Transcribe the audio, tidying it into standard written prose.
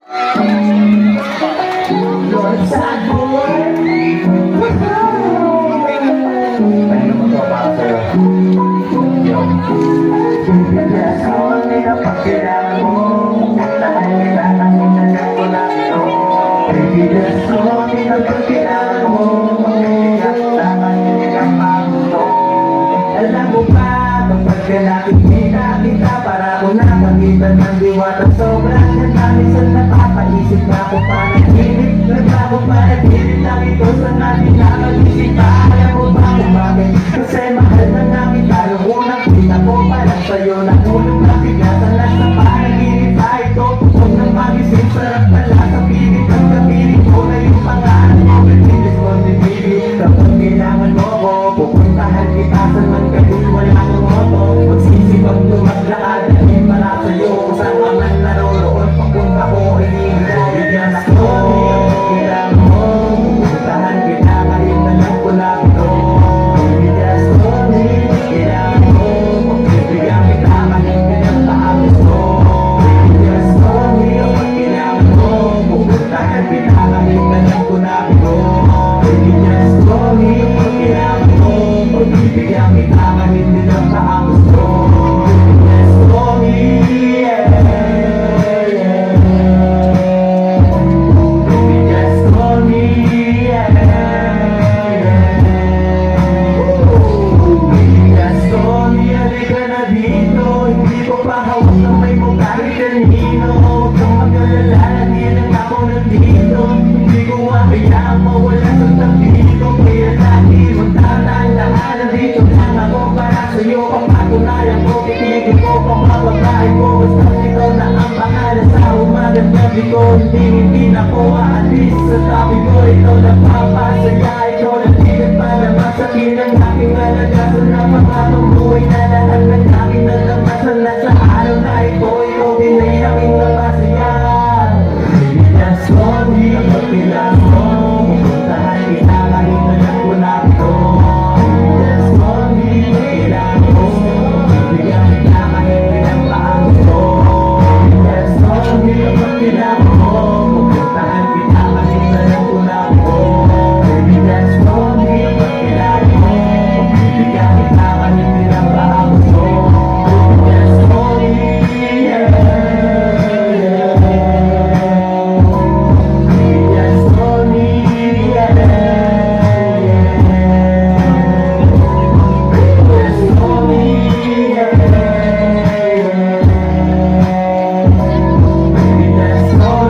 Alam mo ba, kapag nakikita kita, para ko nakakita ng diwata. Sobrang ganda, minsan napapaisip na ako panaginip. Nagbago pa naginip lang ito sa natin na mag-isip pa. Alam mo ba kung bakit? Kasi mahal na namin tayo. Unang kita ko parang sa'yo, nahulog na bigatan lang sa panaginip. Ito, pusong ng magising, sarap pala sa pilit. Ang kapiling ko na yung pangalan mo, Pilipinas mo, Pilipinas. Kapag kailangan mo ko, pupuntahan kita sa man kahit wala akong moto. Magsisipag lumaglakad, dahil para sa'yo kung saan ka man naroroon. Papunta ko, bigyan ako. Kailangan mo, pupuntahan kita kahit alam ko na ito. Just for me, kailangan mo, bigyan kita kahit pinagpahabos ko. Just for me, kailangan mo, pupuntahan kita kahit alam ko na ito. Just for me, kailangan mo, bigyan kita kahit pinagpahabos ko. Just for me, yeah. Just for me, yeah. Just for me, halika na dito. Hindi ko pa hawak na may mukha rin kanino. Huwag kang mag-alala, hindi lang ako nandito. Hindi ko hayaan mawala sa tabi ko. Kaya lagi magtatandaan, nandito lang ako para sa'yo. Pangpatunayan ko, titigil ko, pangbababae ko. Basta ikaw na ang pangalan sa umagang gabi ko. Hindi na ko aalis sa tabi ko. Ikaw na papasaya, ikaw na tigil para masakin ang aking alagasan. Na pangatong buhay na lahat ng aking nalamasan. Na sa araw na ito, ikaw din ay aking napasaya. Just for me, kapag kailangan mo, pupuntahan kita kahit alam ko na ito. Just for me, kailangan mo, bigyan kita kahit pinagpahabos ko. Just for me, kapag kailangan mo,